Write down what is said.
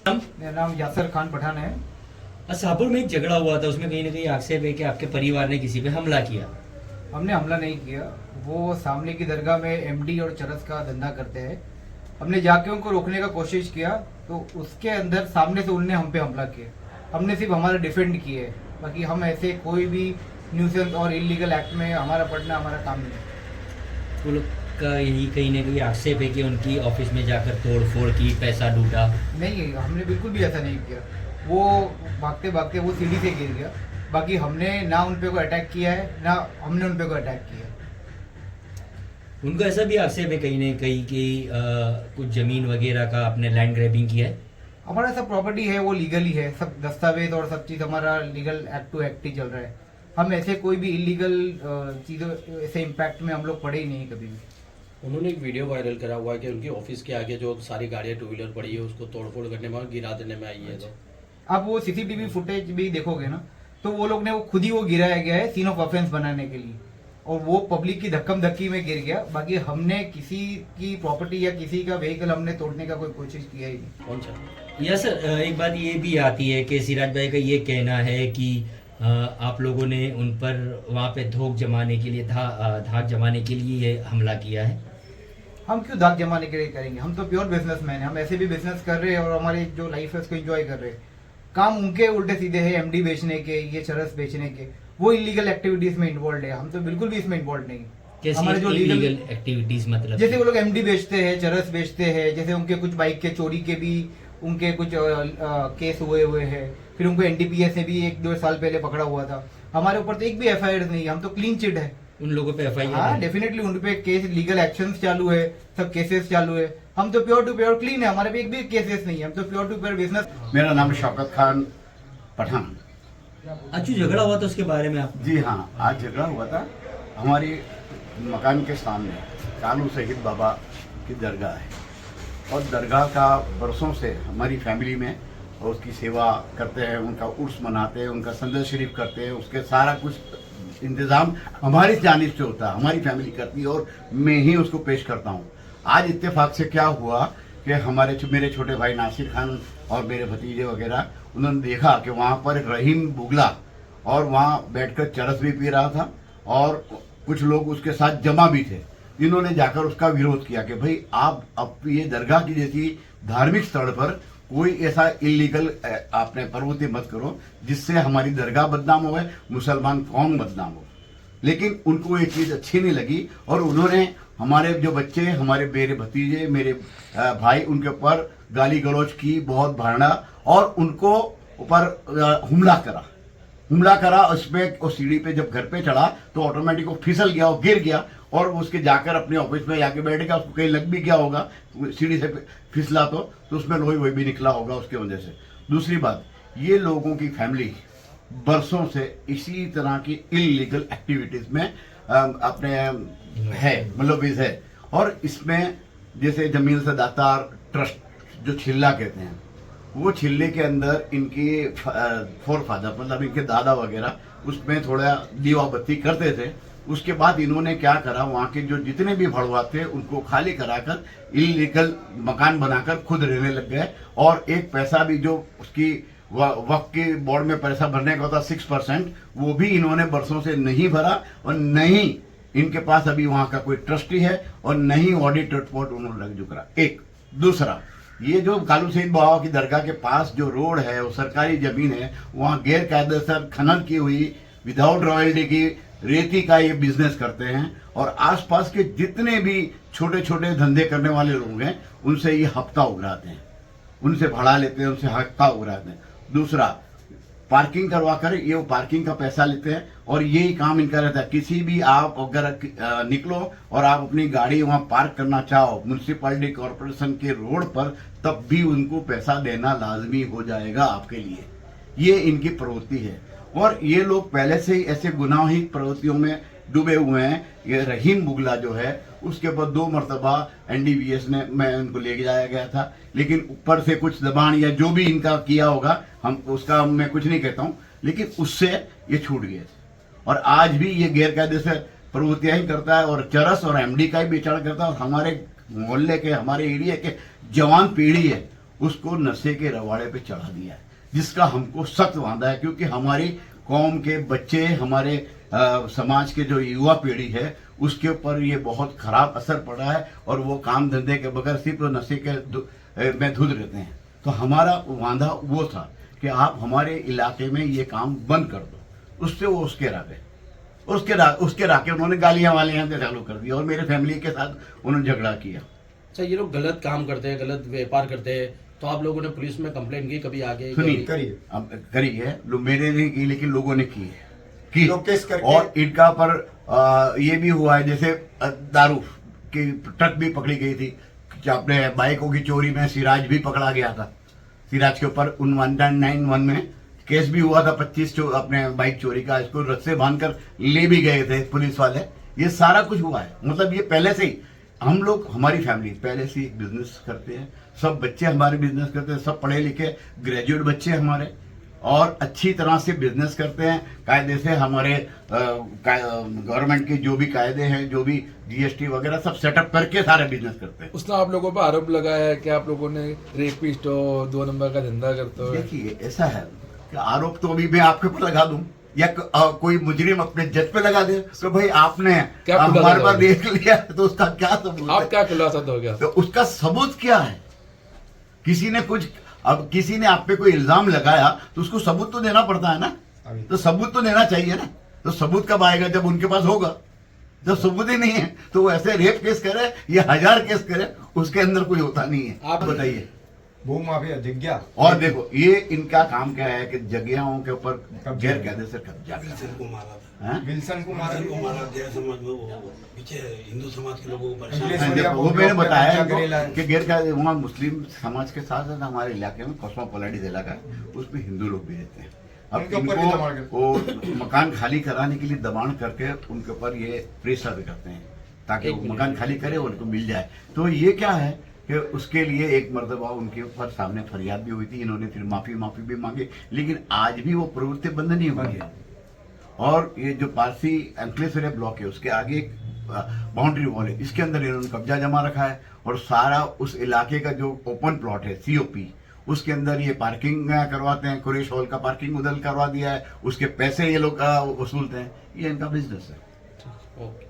मेरा नाम यासर खान पठान है। शाहपुर में एक झगड़ा हुआ था, उसमें कहीं ना कहीं आक्षेप है कि आपके परिवार ने किसी पे हमला किया। हमने हमला नहीं किया। वो सामने की दरगाह में एमडी और चरस का धंधा करते हैं। हमने जाके उनको रोकने का कोशिश किया तो उसके अंदर सामने से उनने हम पे हमला किया। हमने सिर्फ हमारा डिफेंड किए है, बाकी हम ऐसे कोई भी न्यूसेंस और इलीगल एक्ट में हमारा पढ़ना हमारा काम नहीं है। वो लोग का यही कहीं ना कहीं आक्षेप है कि उनकी ऑफिस में जाकर तोड़ फोड़ की, पैसा लूटा। नहीं, हमने बिल्कुल भी ऐसा नहीं किया। वो भागते भागते वो सीढ़ी से गिर गया। बाकी हमने ना उन पे कोई अटैक किया है ना हमने उन पे कोई अटैक किया है। उनको ऐसा भी आक्षेप है कहीं ना कहीं कि कुछ जमीन वगैरह का आपने लैंड ग्रैबिंग किया है। हमारा सब प्रॉपर्टी है वो लीगली है, सब दस्तावेज और सब चीज़ हमारा लीगल एक्ट टू एक्ट ही चल रहा है। हम ऐसे कोई भी इलीगल चीज़ों ऐसे इम्पैक्ट में हम लोग पड़े ही नहीं कभी भी। उन्होंने एक वीडियो वायरल करा हुआ है कि उनकी ऑफिस के आगे जो सारी गाड़ियां टू व्हीलर पड़ी है उसको तोड़फोड़ करने में और गिरा देने में आई है। तो आप वो सीसीटीवी फुटेज भी देखोगे ना, तो वो लोग ने वो खुद ही वो गिराया गया है सीन ऑफ ऑफेंस बनाने के लिए, और वो पब्लिक की धक्कम धक्की में गिर गया। बाकी हमने किसी की प्रॉपर्टी या किसी का व्हीकल हमने तोड़ने का कोई कोशिश किया ही नहीं। कौन सा यस सर, एक बात ये भी आती है कि सिराज भाई का ये कहना है कि आप लोगों ने उन पर वहाँ पे धाक जमाने के लिए ये हमला किया है। हम क्यों दाग जमाने के लिए करेंगे? हम तो प्योर बिजनेसमैन हैं। हम ऐसे भी बिजनेस कर रहे हैं और हमारी जो लाइफ है उसको एंजॉय कर रहे हैं। काम उनके उल्टे सीधे है एमडी बेचने के, ये चरस बेचने के, वो इलीगल एक्टिविटीज में इन्वॉल्व है। हम तो बिल्कुल भी इसमें इन्वॉल्व नहीं। कैसी हमारे जो इलीगल एक्टिविटीज मतलब? जैसे वो लोग एमडी बेचते हैं, चरस बेचते हैं, जैसे उनके कुछ बाइक के चोरी के भी उनके कुछ केस हुए हैं। फिर उनको एनडीपीएस से भी 1-2 साल पहले पकड़ा हुआ था। हमारे ऊपर तो एक भी एफआईआर नहीं है, हम तो क्लीन चिट है। उन लोगों पे एफआईआर? हाँ डेफिनेटली उन पे केस, लीगल एक्शंस चालू है, सब केसेस चालू है। हम तो प्योर टू प्योर क्लीन है, हमारे पे एक भी केसेस नहीं है। हम तो प्योर टू प्योर बिजनेस। मेरा नाम शौकत खान पठान। आज जो झगड़ा हुआ था उसके बारे में आप? जी हाँ, आज झगड़ा हुआ था। हमारी मकान के सामने कालू शहीद बाबा की दरगाह है और दरगाह का बरसों से हमारी फैमिली में और उसकी सेवा करते हैं, उनका उर्स मनाते हैं, उनका संदर शरीफ करते हैं, उसके सारा कुछ इंतज़ाम हमारी जानिब से होता है, हमारी फैमिली करती है और मैं ही उसको पेश करता हूँ। आज इत्तेफाक से क्या हुआ कि मेरे छोटे भाई नासिर खान और मेरे भतीजे वगैरह उन्होंने देखा कि वहाँ पर रहीम बुगला और वहाँ बैठकर चरस भी पी रहा था और कुछ लोग उसके साथ जमा भी थे, जिन्होंने जाकर उसका विरोध किया कि भाई आप अब ये दरगाह की जैसी धार्मिक स्थल पर कोई ऐसा इलीगल आपने प्रवृत्ति मत करो जिससे हमारी दरगाह बदनाम हो, मुसलमान कौम बदनाम हो। लेकिन उनको ये चीज़ अच्छी नहीं लगी और उन्होंने हमारे जो बच्चे, हमारे मेरे भतीजे, मेरे भाई, उनके ऊपर गाली गलौज की, बहुत भाड़ा और उनको ऊपर हमला करा। उसमें उस सीढ़ी पे जब घर पे चढ़ा तो ऑटोमेटिक वो फिसल गया और गिर गया और उसके जाकर अपने ऑफिस में जाके बैठ गया। उसको कहीं लग भी गया होगा, सीढ़ी से फिसला तो उसमें लोही वही भी निकला होगा उसके वजह से। दूसरी बात, ये लोगों की फैमिली बरसों से इसी तरह की इलीगल एक्टिविटीज में अपने है, मुलविस है। और इसमें जैसे जमीन से दातार ट्रस्ट जो छिल्ला कहते हैं, वो छिल्ले के अंदर इनके फोर फादर मतलब इनके दादा वगैरह उसमें थोड़ा दीवा बत्ती करते थे। उसके बाद इन्होंने क्या करा, वहाँ के जो जितने भी भड़वा थे उनको खाली कराकर इलीगल मकान बनाकर खुद रहने लग गए। और एक पैसा भी जो उसकी वक्त के बोर्ड में पैसा भरने का होता 6%, वो भी इन्होंने बरसों से नहीं भरा और नहीं इनके पास अभी वहाँ का कोई ट्रस्टी है और नहीं ऑडिट रिपोर्ट उन्होंने लग चुका। एक दूसरा, ये जो कालू शहीद बाबा की दरगाह के पास जो रोड है वो सरकारी जमीन है, वहाँ गैर कायदेसर खनन की हुई विदाउट रॉयल्टी की रेती का ये बिजनेस करते हैं और आसपास के जितने भी छोटे छोटे धंधे करने वाले लोग हैं उनसे ये हफ्ता उगराते हैं, उनसे भाड़ा लेते हैं, उनसे हफ्ता उगराते हैं। दूसरा, पार्किंग करवा कर ये पार्किंग का पैसा लेते हैं और यही काम इनका रहता है। किसी भी आप अगर निकलो और आप अपनी गाड़ी वहाँ पार्क करना चाहो म्यूनसिपैलिटी कॉरपोरेशन के रोड पर, तब भी उनको पैसा देना लाजमी हो जाएगा आपके लिए। ये इनकी प्रवृत्ति है और ये लोग पहले से ही ऐसे गुनाही प्रवृत्तियों में डूबे हुए हैं। ये रहीम बुगला जो है उसके बाद 2 मरतबा एनडीपीएस ने मैं उनको ले जाया गया था, लेकिन ऊपर से कुछ दबान या जो भी इनका किया होगा हम उसका मैं कुछ नहीं कहता हूँ, लेकिन उससे ये छूट गए थे। और आज भी ये गैर कायदेसर प्रवृत्तियां ही करता है और चरस और एमडी का ही बेचारा करता है। और हमारे मोहल्ले के, हमारे एरिया के जवान पीढ़ी है उसको नशे के रवाड़े पे चढ़ा दिया है, जिसका हमको सख्त वादा है, क्योंकि हमारी कौम के बच्चे, हमारे समाज के जो युवा पीढ़ी है उसके ऊपर ये बहुत खराब असर पड़ा है और वो काम धंधे के बगैर सिर्फ नशे के में धुत रहते हैं। तो हमारा वादा वो था कि आप हमारे इलाके में ये काम बंद कर दो। उससे वो उसके राके उन्होंने गालियां वालियां से चालू कर दिया और मेरे फैमिली के साथ उन्होंने झगड़ा किया। अच्छा, ये लोग गलत काम करते हैं, गलत व्यापार करते हैं, तो आप लोगों ने पुलिस में कंप्लेंट की कभी आगे? सुनिए, करिए। अब करी है, मैंने नहीं की लेकिन लोगों ने की है लोग केस करके। और इनका पर ये भी हुआ है, जैसे दारू की ट्रक भी पकड़ी गई थी, कि अपने बाइकों की चोरी में सिराज भी पकड़ा गया था। सिराज के ऊपर 1991 में केस भी हुआ था, 25 अपने बाइक चोरी का। इसको रस्से बांधकर ले भी गए थे पुलिस वाले। ये सारा कुछ हुआ है, मतलब ये पहले से ही हम लोग, हमारी फैमिली पहले से ही बिजनेस करते हैं, सब बच्चे हमारे बिजनेस करते हैं, सब पढ़े लिखे ग्रेजुएट बच्चे हमारे, और अच्छी तरह से बिजनेस करते हैं कायदे से। हमारे गवर्नमेंट के जो भी कायदे हैं, जो भी जीएसटी वगैरह सब सेटअप करके सारे बिजनेस करते हैं। उसने आप लोगों पर आरोप लगाया है कि आप लोगों ने रेपिस्ट हो, 2 नंबर का धंधा करते हो। देखिए, ऐसा है कि आरोप तो अभी मैं आपके ऊपर लगा दूं या कोई मुजरिम अपने जज पे लगा दे, तो भाई आपने क्या हमारे पास देख लिया तो उसका क्या सबूत आप है? क्या खुलासा दोगे? तो उसका सबूत क्या है? किसी ने कुछ, अब किसी ने आप पे कोई इल्जाम लगाया तो उसको सबूत तो देना पड़ता है ना, तो सबूत तो देना चाहिए ना। तो सबूत कब आएगा? जब उनके पास होगा। जब सबूत ही नहीं है तो वो ऐसे रेप केस करे या 1000 केस करे, उसके अंदर कोई होता नहीं है। आप बताइए। भू माफिया जग्या। और देखो, ये इनका काम क्या है कि जगहों के ऊपर गैर कायदे से कब्जा करना। विल्सन को मारा था। हैं? विल्सन को मारा। विल्सन को मारा, गैर समाज में वो पीछे हिंदू समाज के लोगों को परेशान अंग्रेज किया। बढ़िया, वो मैंने बताया कब्जा इनको करेला है। कि गैर कायदे वहाँ मुस्लिम समाज के साथ साथ हमारे इलाके में कॉस्मोपोलिटिस इलाका है, उसमें हिंदू लोग भी रहते हैं। अब उनके ऊपर भी दबाण करते वो मकान खाली कराने के लिए दबाण करके उनके ऊपर ये प्रेशर भी करते हैं ताकि वो मकान खाली करे, उनको मिल जाए। तो ये क्या है कि उसके लिए एक मर्तबा उनके ऊपर सामने फरियाद भी हुई थी, इन्होंने फिर माफी भी मांगी, लेकिन आज भी वो प्रवृत्ति बंद नहीं हुई है। और ये जो पारसी अंकलेश्वरी ब्लॉक है उसके आगे एक बाउंड्री वॉल है, इसके अंदर इन्होंने कब्जा जमा रखा है और सारा उस इलाके का जो ओपन प्लॉट है सीओपी, उसके अंदर ये पार्किंग करवाते हैं। कुरेश हॉल का पार्किंग उधर करवा दिया है, उसके पैसे ये लोग वसूलते हैं। ये इनका बिजनेस है। ओके।